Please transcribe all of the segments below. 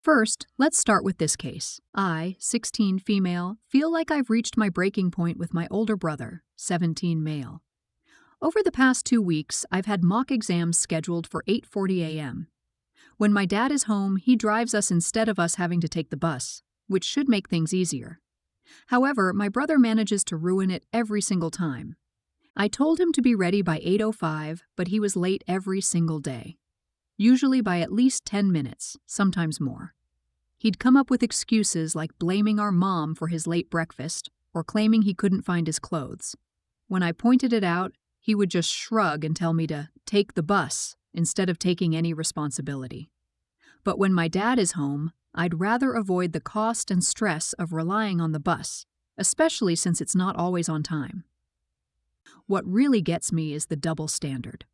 First, let's start with this case. I, 16 female, feel like I've reached my breaking point with my older brother, 17 male. Over the past 2 weeks, I've had mock exams scheduled for 8:40 a.m. When my dad is home, he drives us instead of us having to take the bus, which should make things easier. However, my brother manages to ruin it every single time. I told him to be ready by 8:05, but he was late every single day. Usually by at least 10 minutes, sometimes more. He'd come up with excuses like blaming our mom for his late breakfast or claiming he couldn't find his clothes. When I pointed it out, he would just shrug and tell me to take the bus instead of taking any responsibility. But when my dad is home, I'd rather avoid the cost and stress of relying on the bus, especially since it's not always on time. What really gets me is the double standard.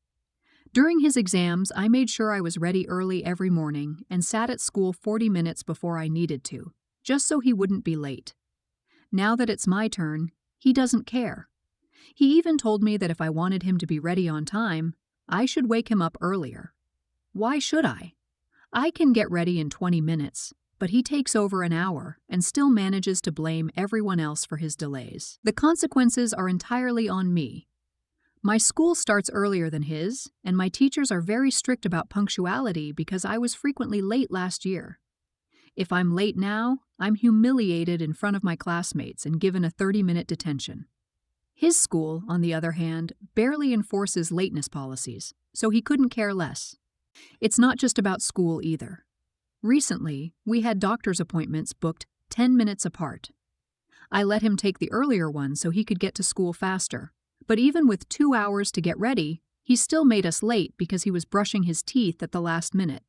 During his exams, I made sure I was ready early every morning and sat at school 40 minutes before I needed to, just so he wouldn't be late. Now that it's my turn, he doesn't care. He even told me that if I wanted him to be ready on time, I should wake him up earlier. Why should I? I can get ready in 20 minutes, but he takes over an hour and still manages to blame everyone else for his delays. The consequences are entirely on me. My school starts earlier than his, and my teachers are very strict about punctuality because I was frequently late last year. If I'm late now, I'm humiliated in front of my classmates and given a 30-minute detention. His school, on the other hand, barely enforces lateness policies, so he couldn't care less. It's not just about school either. Recently, we had doctor's appointments booked 10 minutes apart. I let him take the earlier one so he could get to school faster. But even with 2 hours to get ready, he still made us late because he was brushing his teeth at the last minute.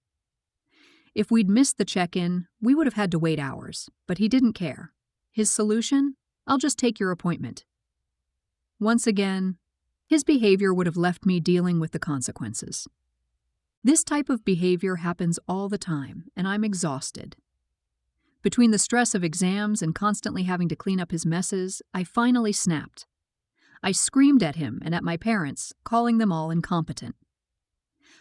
If we'd missed the check-in, we would have had to wait hours, but he didn't care. His solution? I'll just take your appointment. Once again, his behavior would have left me dealing with the consequences. This type of behavior happens all the time, and I'm exhausted. Between the stress of exams and constantly having to clean up his messes, I finally snapped. I screamed at him and at my parents, calling them all incompetent.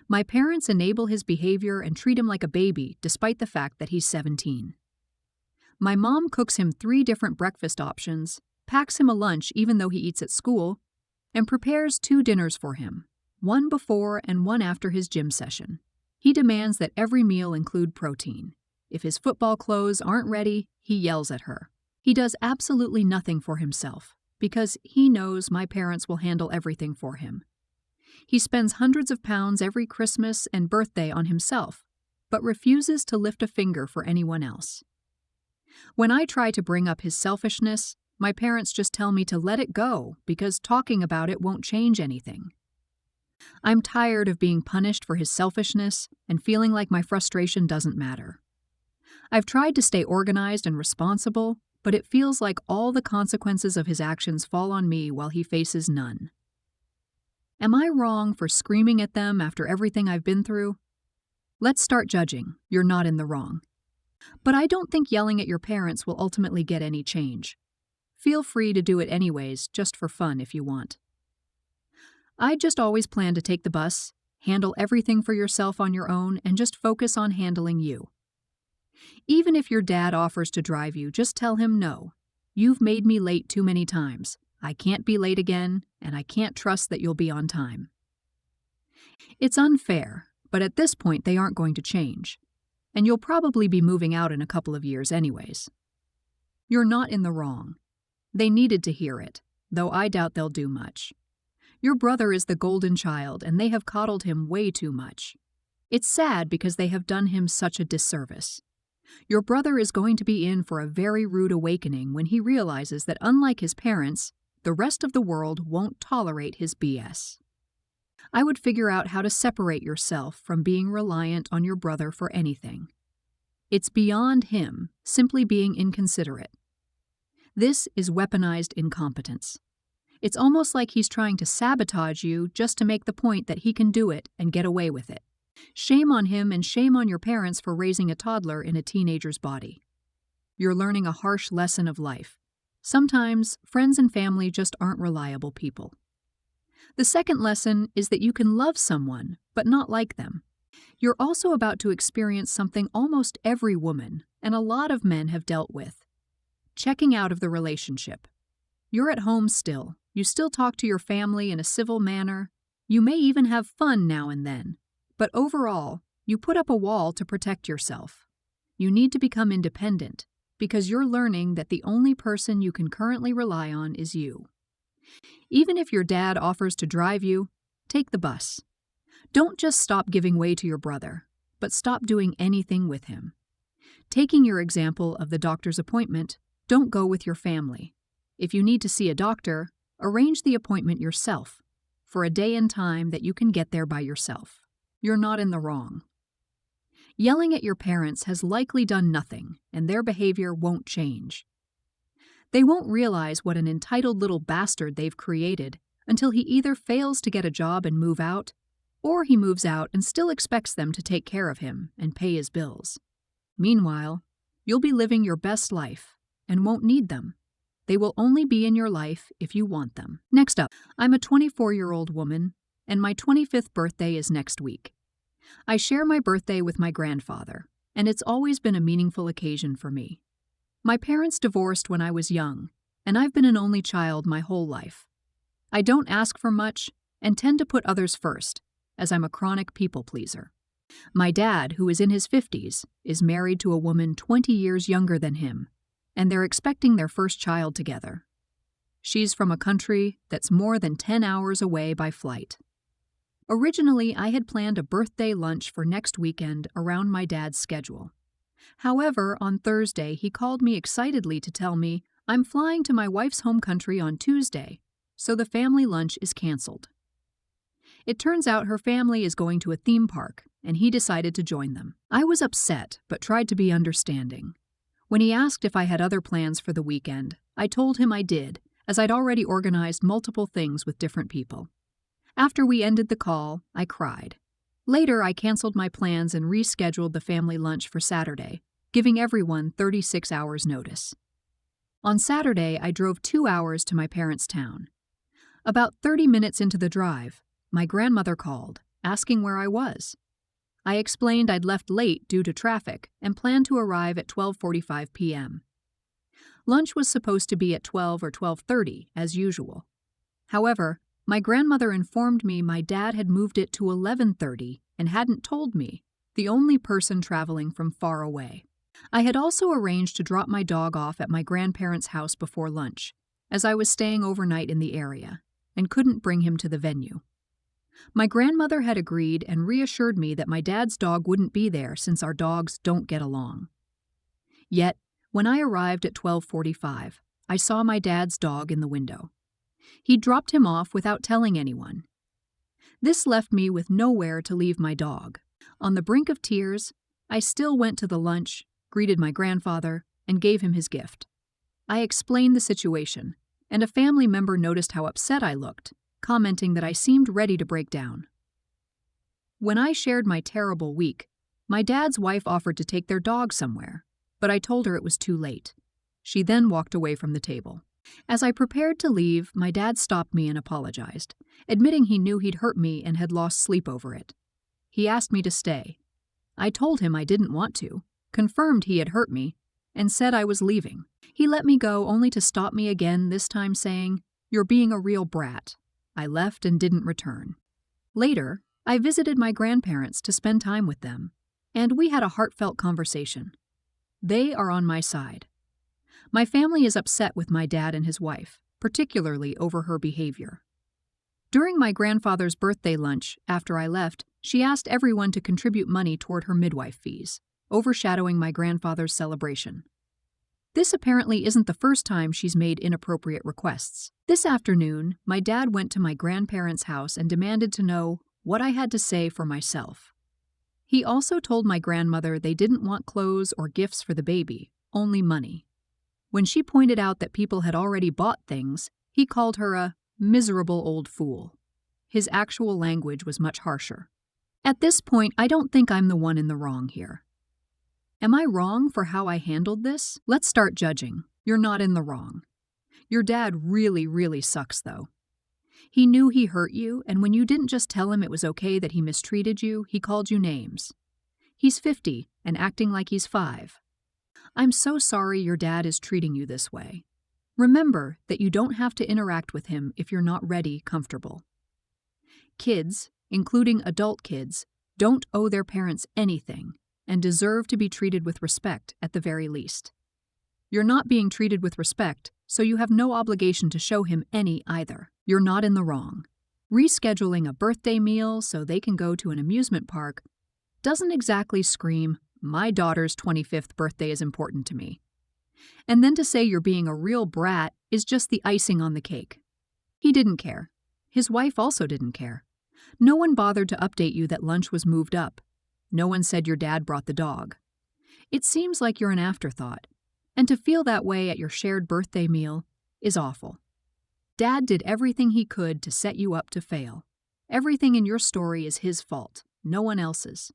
My parents enable his behavior and treat him like a baby despite the fact that he's 17. My mom cooks him 3 different breakfast options, packs him a lunch even though he eats at school, and prepares 2 dinners for him, one before and one after his gym session. He demands that every meal include protein. If his football clothes aren't ready, he yells at her. He does absolutely nothing for himself, because he knows my parents will handle everything for him. He spends hundreds of pounds every Christmas and birthday on himself, but refuses to lift a finger for anyone else. When I try to bring up his selfishness, my parents just tell me to let it go because talking about it won't change anything. I'm tired of being punished for his selfishness and feeling like my frustration doesn't matter. I've tried to stay organized and responsible, but it feels like all the consequences of his actions fall on me while he faces none. Am I wrong for screaming at them after everything I've been through? Let's start judging. You're not in the wrong. But I don't think yelling at your parents will ultimately get any change. Feel free to do it anyways, just for fun if you want. I just always plan to take the bus, handle everything for yourself on your own, and just focus on handling you. Even if your dad offers to drive you, just tell him no. You've made me late too many times. I can't be late again, and I can't trust that you'll be on time. It's unfair, but at this point they aren't going to change. And you'll probably be moving out in a couple of years anyways. You're not in the wrong. They needed to hear it, though I doubt they'll do much. Your brother is the golden child, and they have coddled him way too much. It's sad because they have done him such a disservice. Your brother is going to be in for a very rude awakening when he realizes that unlike his parents, the rest of the world won't tolerate his BS. I would figure out how to separate yourself from being reliant on your brother for anything. It's beyond him simply being inconsiderate. This is weaponized incompetence. It's almost like he's trying to sabotage you just to make the point that he can do it and get away with it. Shame on him and shame on your parents for raising a toddler in a teenager's body. You're learning a harsh lesson of life. Sometimes friends and family just aren't reliable people. The second lesson is that you can love someone, but not like them. You're also about to experience something almost every woman and a lot of men have dealt with: checking out of the relationship. You're at home still. You still talk to your family in a civil manner. You may even have fun now and then. But overall, you put up a wall to protect yourself. You need to become independent because you're learning that the only person you can currently rely on is you. Even if your dad offers to drive you, take the bus. Don't just stop giving way to your brother, but stop doing anything with him. Taking your example of the doctor's appointment, don't go with your family. If you need to see a doctor, arrange the appointment yourself for a day and time that you can get there by yourself. You're not in the wrong. Yelling at your parents has likely done nothing, and their behavior won't change. They won't realize what an entitled little bastard they've created until he either fails to get a job and move out, or he moves out and still expects them to take care of him and pay his bills. Meanwhile, you'll be living your best life and won't need them. They will only be in your life if you want them. Next up, I'm a 24-year-old woman, and my 25th birthday is next week. I share my birthday with my grandfather, and it's always been a meaningful occasion for me. My parents divorced when I was young, and I've been an only child my whole life. I don't ask for much and tend to put others first, as I'm a chronic people pleaser. My dad, who is in his 50s, is married to a woman 20 years younger than him, and they're expecting their first child together. She's from a country that's more than 10 hours away by flight. Originally, I had planned a birthday lunch for next weekend around my dad's schedule. However, on Thursday, he called me excitedly to tell me I'm flying to my wife's home country on Tuesday, so the family lunch is canceled. It turns out her family is going to a theme park, and he decided to join them. I was upset, but tried to be understanding. When he asked if I had other plans for the weekend, I told him I did, as I'd already organized multiple things with different people. After we ended the call, I cried. Later, I canceled my plans and rescheduled the family lunch for Saturday, giving everyone 36 hours notice. On Saturday, I drove 2 hours to my parents' town. About 30 minutes into the drive, my grandmother called, asking where I was. I explained I'd left late due to traffic and planned to arrive at 12:45 p.m. Lunch was supposed to be at 12 or 12:30, as usual. However, my grandmother informed me my dad had moved it to 11:30 and hadn't told me, the only person traveling from far away. I had also arranged to drop my dog off at my grandparents' house before lunch, as I was staying overnight in the area, and couldn't bring him to the venue. My grandmother had agreed and reassured me that my dad's dog wouldn't be there since our dogs don't get along. Yet, when I arrived at 12:45, I saw my dad's dog in the window. He dropped him off without telling anyone. This left me with nowhere to leave my dog. On the brink of tears, I still went to the lunch, greeted my grandfather, and gave him his gift. I explained the situation, and a family member noticed how upset I looked, commenting that I seemed ready to break down. When I shared my terrible week, my dad's wife offered to take their dog somewhere, but I told her it was too late. She then walked away from the table. As I prepared to leave, my dad stopped me and apologized, admitting he knew he'd hurt me and had lost sleep over it. He asked me to stay. I told him I didn't want to, confirmed he had hurt me, and said I was leaving. He let me go only to stop me again, this time saying, "You're being a real brat." I left and didn't return. Later, I visited my grandparents to spend time with them, and we had a heartfelt conversation. They are on my side. My family is upset with my dad and his wife, particularly over her behavior. During my grandfather's birthday lunch, after I left, she asked everyone to contribute money toward her midwife fees, overshadowing my grandfather's celebration. This apparently isn't the first time she's made inappropriate requests. This afternoon, my dad went to my grandparents' house and demanded to know what I had to say for myself. He also told my grandmother they didn't want clothes or gifts for the baby, only money. When she pointed out that people had already bought things, he called her a miserable old fool. His actual language was much harsher. At this point, I don't think I'm the one in the wrong here. Am I wrong for how I handled this? Let's start judging. You're not in the wrong. Your dad really, really sucks, though. He knew he hurt you, and when you didn't just tell him it was okay that he mistreated you, he called you names. He's 50 and acting like he's 5. I'm so sorry your dad is treating you this way. Remember that you don't have to interact with him if you're not ready, comfortable. Kids, including adult kids, don't owe their parents anything and deserve to be treated with respect at the very least. You're not being treated with respect, so you have no obligation to show him any either. You're not in the wrong. Rescheduling a birthday meal so they can go to an amusement park doesn't exactly scream, "My daughter's 25th birthday is important to me." And then to say you're being a real brat is just the icing on the cake. He didn't care. His wife also didn't care. No one bothered to update you that lunch was moved up. No one said your dad brought the dog. It seems like you're an afterthought, and to feel that way at your shared birthday meal is awful. Dad did everything he could to set you up to fail. Everything in your story is his fault, no one else's.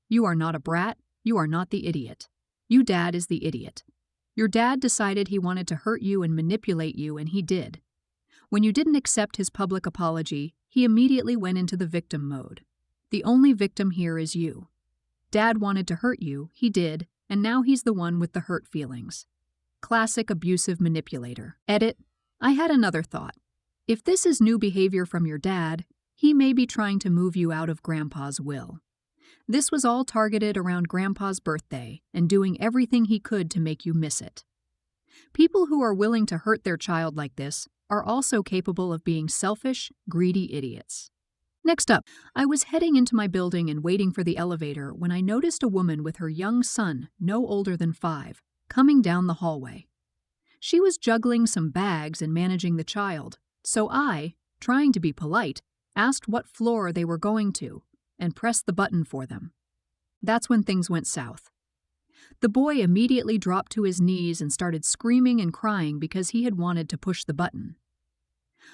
You are not a brat, you are not the idiot. You dad is the idiot. Your dad decided he wanted to hurt you and manipulate you, and he did. When you didn't accept his public apology, he immediately went into the victim mode. The only victim here is you. Dad wanted to hurt you, he did, and now he's the one with the hurt feelings. Classic abusive manipulator. Edit. I had another thought. If this is new behavior from your dad, he may be trying to move you out of Grandpa's will. This was all targeted around Grandpa's birthday and doing everything he could to make you miss it. People who are willing to hurt their child like this are also capable of being selfish, greedy idiots. Next up, I was heading into my building and waiting for the elevator when I noticed a woman with her young son, no older than 5, coming down the hallway. She was juggling some bags and managing the child, so I, trying to be polite, asked what floor they were going to and pressed the button for them. That's when things went south. The boy immediately dropped to his knees and started screaming and crying because he had wanted to push the button.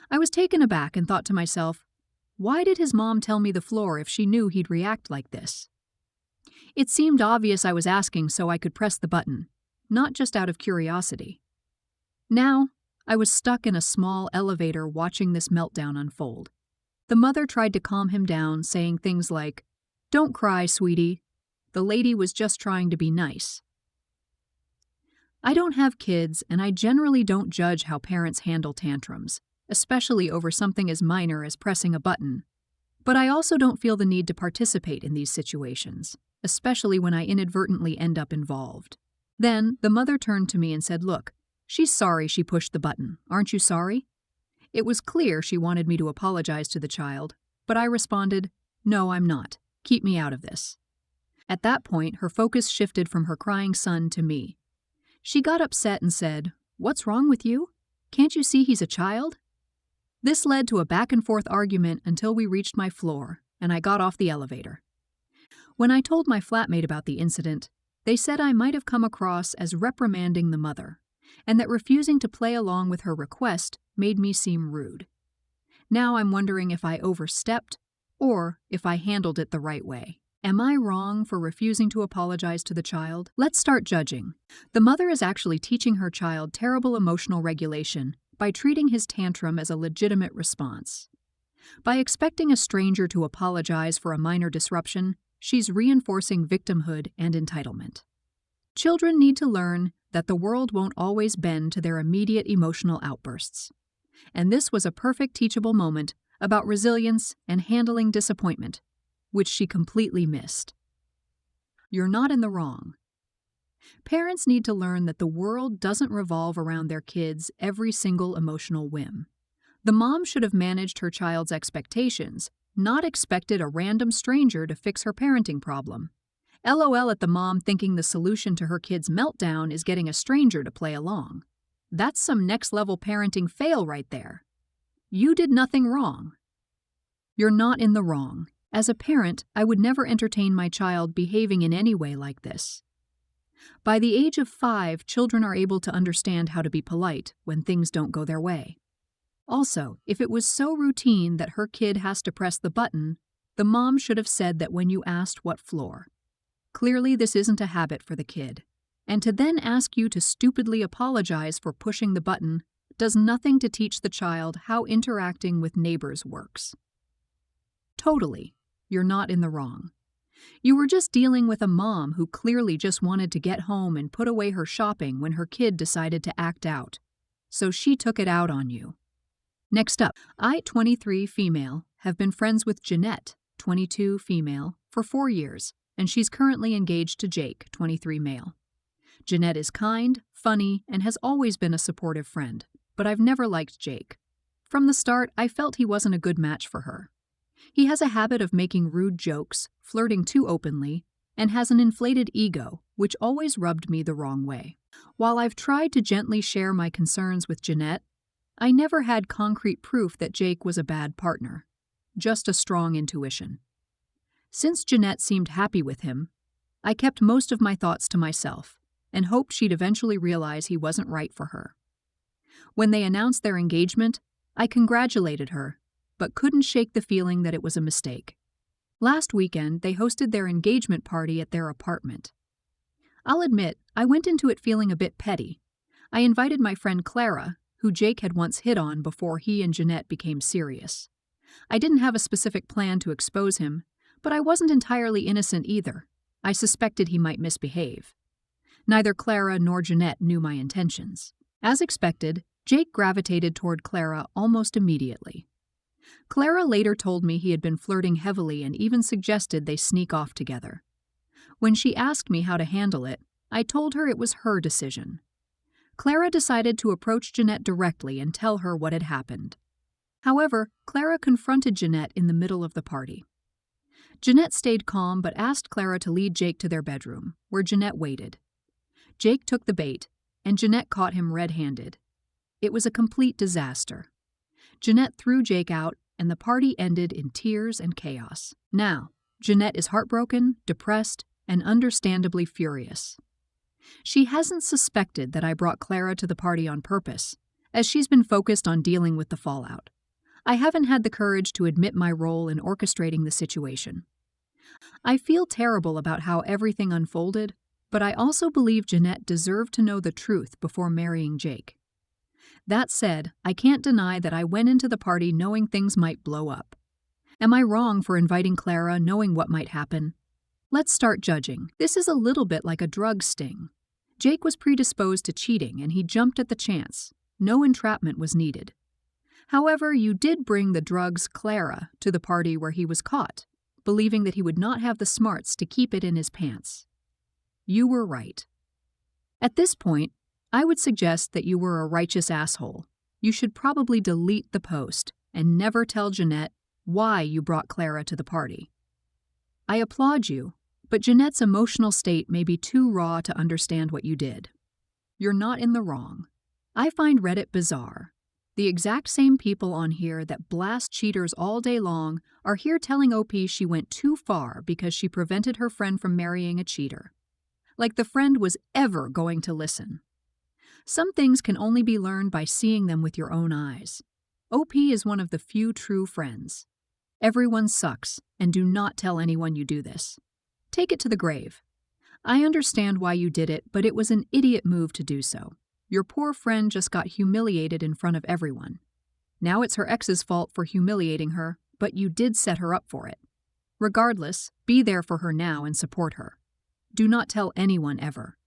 I was taken aback and thought to myself, why did his mom tell me the floor if she knew he'd react like this? It seemed obvious I was asking so I could press the button, not just out of curiosity. Now, I was stuck in a small elevator watching this meltdown unfold. The mother tried to calm him down, saying things like, "Don't cry, sweetie. The lady was just trying to be nice." I don't have kids, and I generally don't judge how parents handle tantrums, especially over something as minor as pressing a button. But I also don't feel the need to participate in these situations, especially when I inadvertently end up involved. Then, the mother turned to me and said, "Look, she's sorry she pushed the button. Aren't you sorry?" It was clear she wanted me to apologize to the child, but I responded, "No, I'm not. Keep me out of this." At that point, her focus shifted from her crying son to me. She got upset and said, "What's wrong with you? Can't you see he's a child?" This led to a back-and-forth argument until we reached my floor, and I got off the elevator. When I told my flatmate about the incident, they said I might have come across as reprimanding the mother, and that refusing to play along with her request made me seem rude. Now I'm wondering if I overstepped or if I handled it the right way. Am I wrong for refusing to apologize to the child? Let's start judging. The mother is actually teaching her child terrible emotional regulation by treating his tantrum as a legitimate response. By expecting a stranger to apologize for a minor disruption, she's reinforcing victimhood and entitlement. Children need to learn that the world won't always bend to their immediate emotional outbursts. And this was a perfect teachable moment about resilience and handling disappointment, which she completely missed. You're not in the wrong. Parents need to learn that the world doesn't revolve around their kids' every single emotional whim. The mom should have managed her child's expectations, not expected a random stranger to fix her parenting problem. LOL at the mom thinking the solution to her kid's meltdown is getting a stranger to play along. That's some next-level parenting fail right there. You did nothing wrong. You're not in the wrong. As a parent, I would never entertain my child behaving in any way like this. By the age of 5, children are able to understand how to be polite when things don't go their way. Also, if it was so routine that her kid has to press the button, the mom should have said that when you asked what floor. Clearly, this isn't a habit for the kid. And to then ask you to stupidly apologize for pushing the button does nothing to teach the child how interacting with neighbors works. Totally, you're not in the wrong. You were just dealing with a mom who clearly just wanted to get home and put away her shopping when her kid decided to act out. So she took it out on you. Next up, I, 23 female, have been friends with Jeanette, 22 female, for 4 years, and she's currently engaged to Jake, 23 male. Jeanette is kind, funny, and has always been a supportive friend, but I've never liked Jake. From the start, I felt he wasn't a good match for her. He has a habit of making rude jokes, flirting too openly, and has an inflated ego, which always rubbed me the wrong way. While I've tried to gently share my concerns with Jeanette, I never had concrete proof that Jake was a bad partner, just a strong intuition. Since Jeanette seemed happy with him, I kept most of my thoughts to myself and hoped she'd eventually realize he wasn't right for her. When they announced their engagement, I congratulated her, but couldn't shake the feeling that it was a mistake. Last weekend, they hosted their engagement party at their apartment. I'll admit, I went into it feeling a bit petty. I invited my friend Clara, who Jake had once hit on before he and Jeanette became serious. I didn't have a specific plan to expose him, but I wasn't entirely innocent either. I suspected he might misbehave. Neither Clara nor Jeanette knew my intentions. As expected, Jake gravitated toward Clara almost immediately. Clara later told me he had been flirting heavily and even suggested they sneak off together. When she asked me how to handle it, I told her it was her decision. Clara decided to approach Jeanette directly and tell her what had happened. However, Clara confronted Jeanette in the middle of the party. Jeanette stayed calm but asked Clara to lead Jake to their bedroom, where Jeanette waited. Jake took the bait, and Jeanette caught him red-handed. It was a complete disaster. Jeanette threw Jake out, and the party ended in tears and chaos. Now, Jeanette is heartbroken, depressed, and understandably furious. She hasn't suspected that I brought Clara to the party on purpose, as she's been focused on dealing with the fallout. I haven't had the courage to admit my role in orchestrating the situation. I feel terrible about how everything unfolded, but I also believe Jeanette deserved to know the truth before marrying Jake. That said, I can't deny that I went into the party knowing things might blow up. Am I wrong for inviting Clara knowing what might happen? Let's start judging. This is a little bit like a drug sting. Jake was predisposed to cheating and he jumped at the chance. No entrapment was needed. However, you did bring the drugs Clara to the party where he was caught, believing that he would not have the smarts to keep it in his pants. You were right. At this point, I would suggest that you were a righteous asshole. You should probably delete the post and never tell Jeanette why you brought Clara to the party. I applaud you, but Jeanette's emotional state may be too raw to understand what you did. You're not in the wrong. I find Reddit bizarre. The exact same people on here that blast cheaters all day long are here telling OP she went too far because she prevented her friend from marrying a cheater. Like the friend was ever going to listen. Some things can only be learned by seeing them with your own eyes. OP is one of the few true friends. Everyone sucks, and do not tell anyone you do this. Take it to the grave. I understand why you did it, but it was an idiot move to do so. Your poor friend just got humiliated in front of everyone. Now it's her ex's fault for humiliating her, but you did set her up for it. Regardless, be there for her now and support her. Do not tell anyone ever.